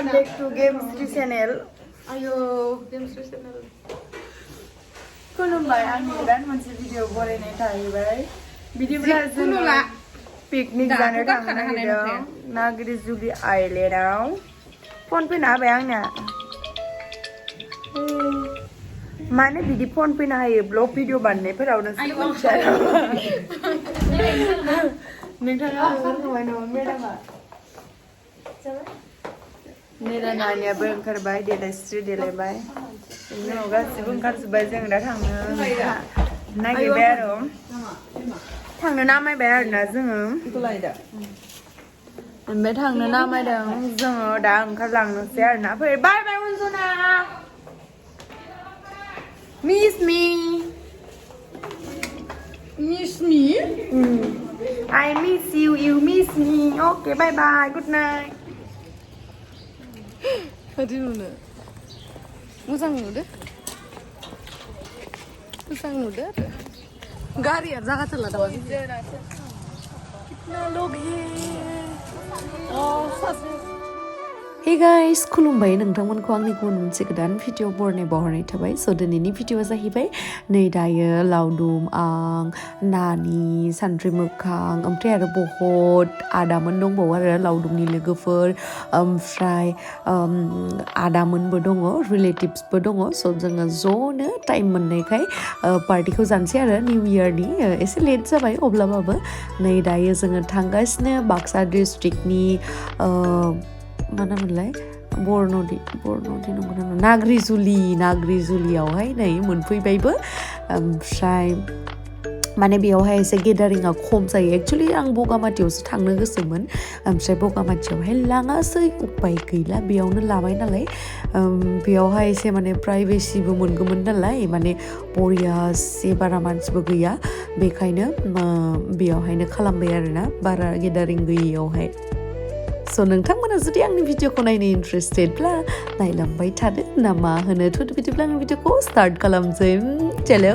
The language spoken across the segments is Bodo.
Welcome back to Game3 channel. Ayo, Game3 channel. खुलुमबाय आंनि गोदान मोनसे भिडिअ बरायनाय थाहैबाय बिदिब्ला जोङो पिकनिक जानो थांनो नागिरदों नाग्रिजुलि आइलेन्डआव फन फैना होबाय आंना माने बिदि फन फैना होयो ब्लग भिडिअ बानायनायफोराव नोंसोर मिथिया नोंथाङा होनखाबाय नामा मेडामा नेरा नानियाबो ओंखारबाय देलायस्रि देलायबाय बिनि उनाव गासिबो ओंखारजोब्बाय जों दा थांनो नागिरबाय आरो थांनो नामायबाय आरोना जोङो ओमफ्राय थांनो नामायदों जोङो दा ओंखारलांनोसै आरोना फै bye bye Anjana miss me I miss you, you miss me. Okay, bye bye. Good night. 어디 노래? 무상 노래? 무상 노래? गाड़ी जगह चला था कितना लोग हैं Hey guys, खुलुमबाय नोंथांमोनखौ आंनि गुबुन मोनसे गोदान भिडिअ बरनाय बावहरनाय थाबाय स' दिनैनि भिडिअआ जाहैबाय नै दायो लावदुम आं नानि सानद्रि मोखां ओमफ्राय आरो बहुत आदामोन दंबावो आरो लावदुमनि लोगोफोर ओमफ्राय आदामोनबो दङ रिलेटिभ्सबो दङ स' जोङो ज'नो टाइम मोननायखाय पार्टिखौ जानोसै आरो निउ इयारनि एसे लेट जाबाय अब्लाबाबो नै दायो जोङो थांगासिनो बाक्सा डिस्ट्रिक्टनि मा नाममोनलाय बरनदि नंगौना नाग्रिजुलियावहाय नै मोनफैबायबो ओमफ्राय माने बेयावहाय एसे गेदारिङा खम जायो एक्चुअलि आं बगामाथियावसो थांनो गोसोमोन ओमफ्राय बगामाथियावहाय लाङासै उपाय गैला बेयावनो लाबाय नालाय बेयावहाय एसे माने प्राइभेसिबो मोनगौमोन नालाय माने बरियासे बारा मानसिबो गैया बेखायनो बेयावहायनो खालामबाय आरोना बारा गेदारिं गैयियावहाय स' नोंथांमोना जुदि आंनि भिडिअखौ नायनो इन्ट्रेस्टेडब्ला नायलांबाय थादो ना मा होनो थ' बिदिब्ला आंनि भिडिअखौ स्टार्ट खालामसै चलो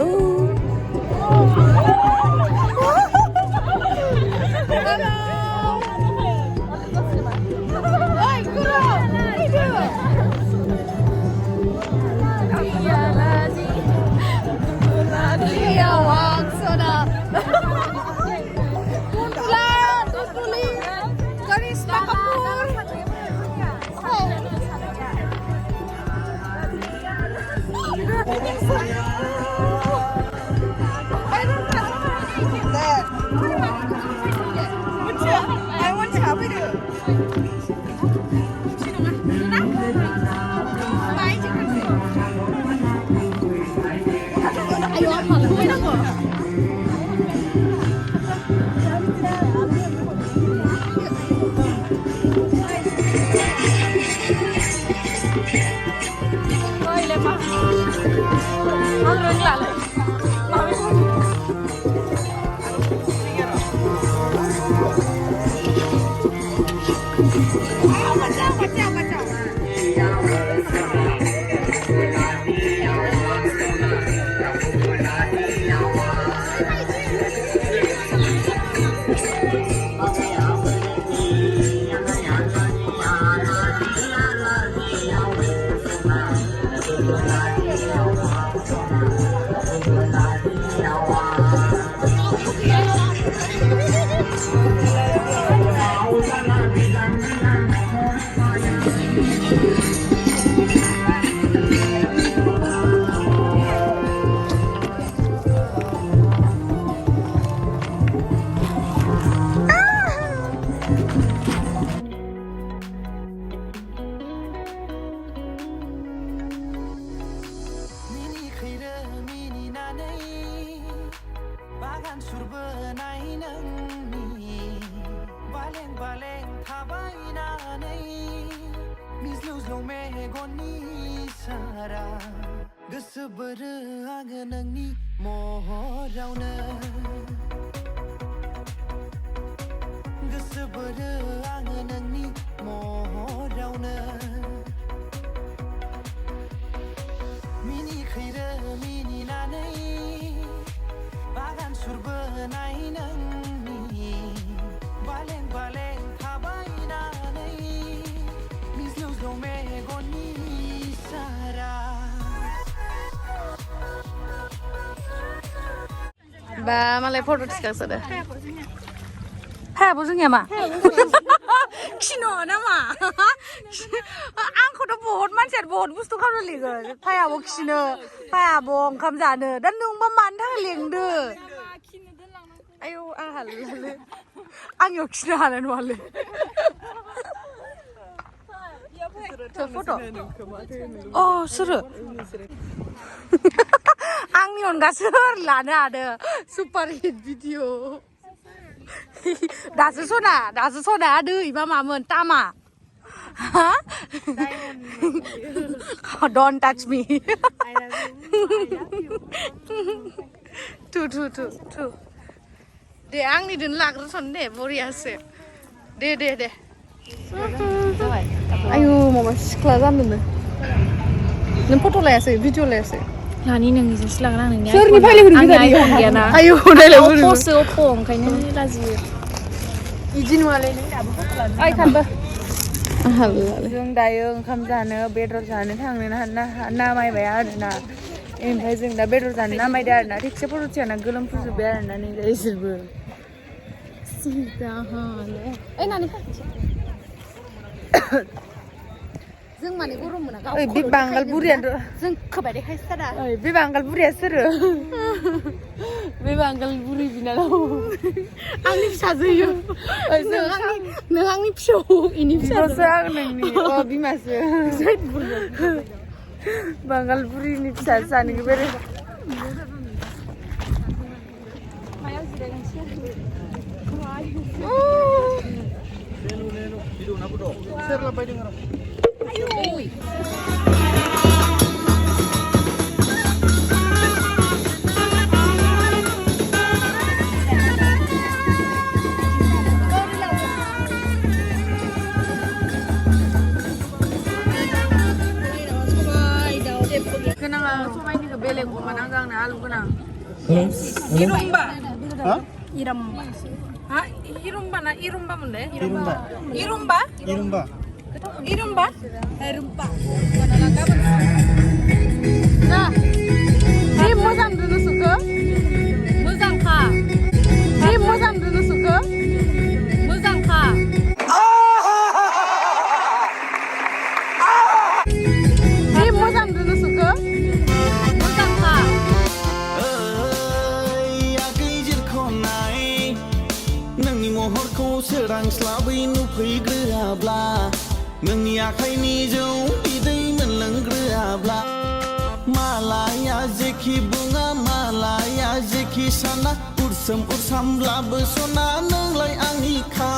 बा मालाय फट' थिखांसोदो हायाबो जोंनिया मा खिनो नामा आंखौथ' बहुत मानसिया बहुत बुस्थु खालामनो लिंगोन फायाबो खिनो फायाबो ओंखाम जानो दा नोंबा मानो थाखाय लिंदो आयौ आं हालालै आं इयाव खिनो हानाय नङालै फट' अ सोरो आंनि अनगा सोर लानो हादो सुपार हिट भिडिअ दासो सना दैबा मामोन तामा हा डन्ट टाच मी थु दे आंनि दोन लाग्रोसन दे बरियासो दे आयु माबा सिख्ला जानोनो नों फट' लायासै भिडिअ लायासै लानि नोंनिजोंसो लागोन आं नोंनि सोरनि फाइलखौ आंनि आइफन गैयाना आयु अफ'सो अफ' ओंखायनो लाजियो इदि नङालै नों दाबो फट' लानो ओइ थांबो जों दायो ओंखाम जानो बेदर जानो थांनो नामायबाय आरोना ओमफ्राय जों दा बेदर जानो नामायदो आरोना थिगसे फट' थिखांना गोलोमफुजोब्बाय आरोना नै दा इसोरबो ओइ नानि जों माने गरम मोना ओइ बे बांगाल बुरियानो जों खोबाय देखायसारा ओइ बे बांगाल बुरिया सोरो बे बांगाल बुरि बिनानाव आंनि फिसाजो नों आंनि फिसौ इनि फिसासो आं नोंनि बिमासो बांगाल बुरिनि फिसासो जानो बेरे मायाव जिरायनोसै सोर लाबायदों आरो गोनाङा सबाइनिखौ बेलेग अमा नांगौ आंनो आलु गोनां इरम्बा हा इरम्बा हा इरम्बा ना इरम्बा मोनले इरुम्बा इरम्बा इरुम्बा इरम्बा ना बे मोजां दोनो सुखो मोजांखा बे मोजां दोनो सुखो मोजांखा बे मोजां दोनो सुखो मोजांखा नोंनि महरखौ सोरांस्लाबै नुफैग्रोआब्ला नोंनि आखाइनि जौ बिदै मोनलोंग्रोआब्ला मालाया जेखि बुङा मालाया जेखि साना उरसामब्लाबो सना नोंलाय आंनिखा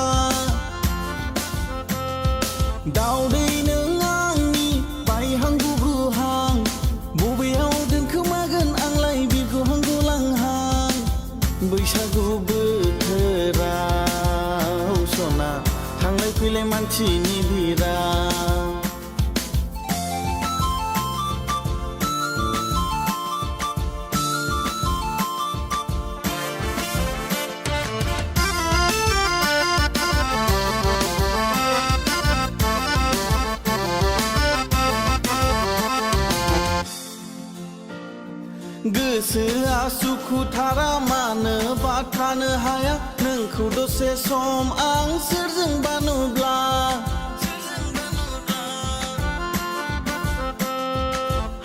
दावदै नों आंनि बायहां गुग्रुहां बबेयाव दोनखोमागोन आंलाय बिरगौहां गलांहां बैसागु बोथोराव सना थांलाय फैलाय मानसिनि भिरा गोसोआ सुखुथारा मानोबा थानो हाया नोंखौ दसे सम आं सोरजोंबा नुब्ला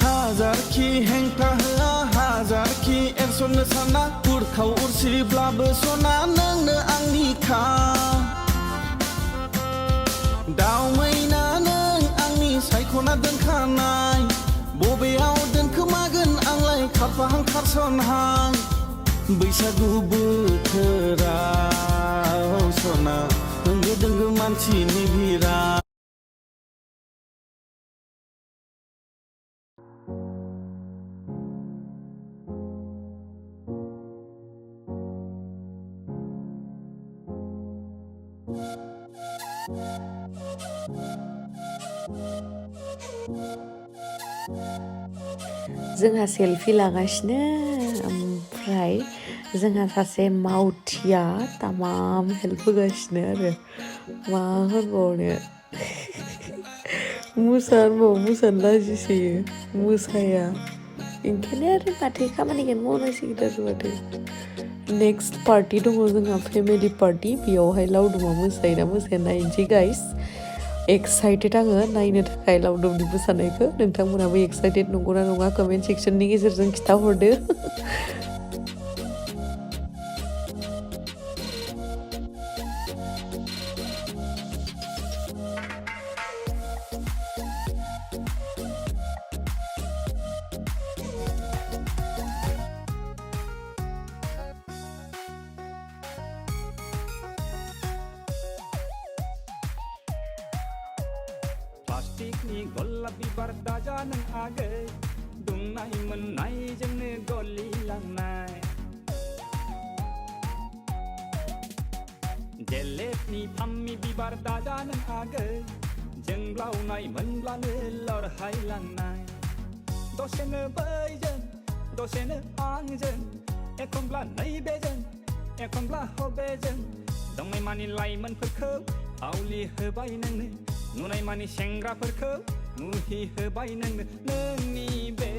हाजारखि हेंथा होआ हाजारखि एरसननो साना उरखाव उरसिब्लाबो सना नोंनो आंनिखा दाव मैना नों आंनि सायख'ना दोनखानाय बबेयाव दोनखोमागोन आंलाय खारफाहां खारसनहां बैसागु बोथोराव सना होंगो दोंगो मानसिनि भिरा जोंहा सेल्फि लागासिनो ओमफ्राय जोंहा सासे मावथिया तामाम हेल्प होगासिनो आरो मा होनबावनो मोसानो लाजिसोयो मोसाया ओंखायनो आरो माथो खामानिखौनो मावनांसिगोन आरो माथो नेक्स्ट पार्टि दङ जोंहा फेमिलि पार्टि बेयावहाय लावदुमा मोसायोना मोसाया नायनोसै गाइस एक्साइटेड आङो नायनो थाखाय लावदुमनि मोसानायखौ नोंथांमोनाबो एक्साइटेड नंगौना नङा कमेन्ट सेक्सननि गेजेरजों खिथाहरदो प्लास्टिकनि गलाब बिबार दाजा नों आगै दुंनाय मोननायजोंनो गलिलांनाय जेलेबनि फामि बिबार दाजा नों आगै जोंब्लावनाय मोनब्लानो लरहायलांनाय दसेनो बैजों दसेनो आंजों एखनब्ला नैबेजों एखनब्ला हबेजों दंनाय मानि लाइमोनफोरखौ आवलि होबाय नोंनो नुनाय मानि सेंग्राफोरखौ मुहि होबाय नोंनो नोंनि बे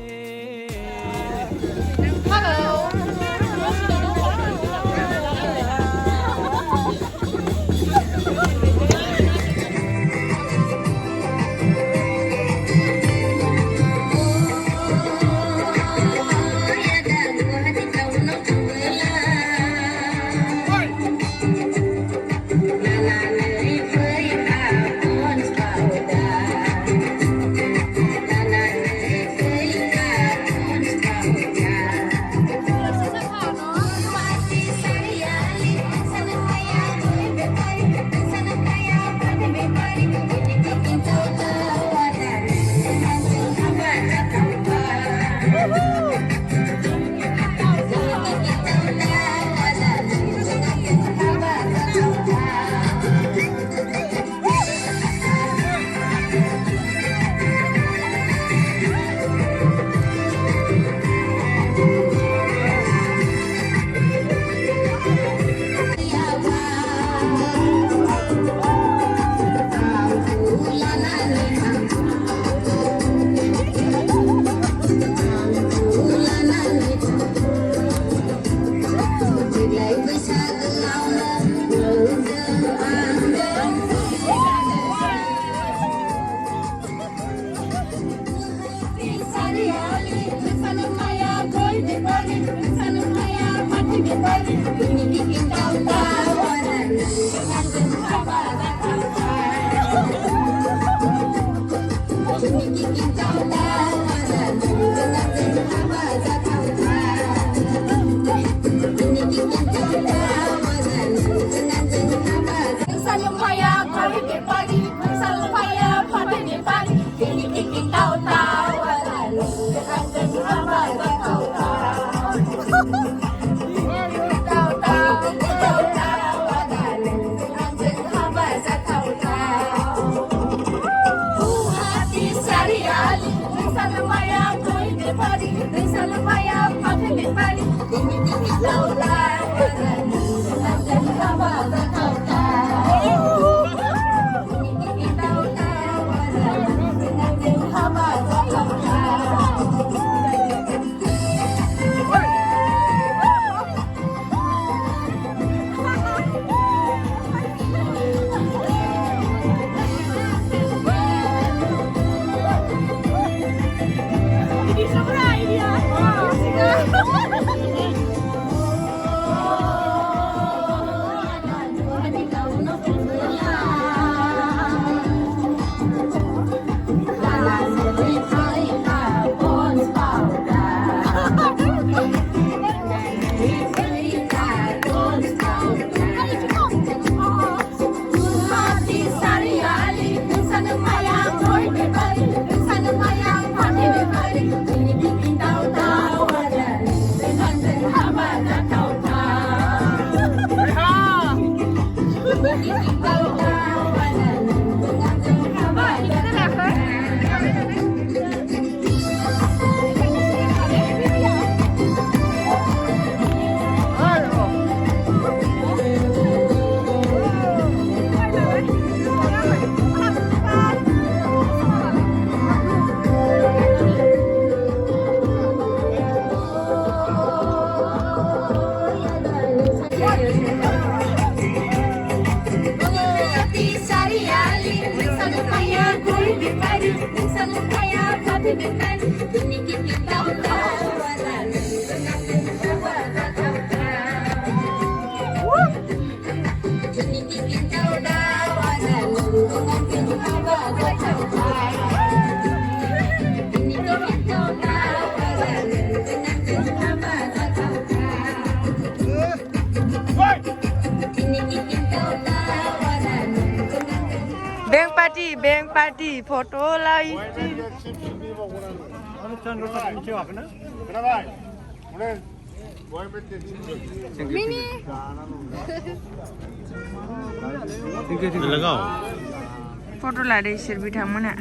Bang party, photo live. Photo lah deh, share bitamana.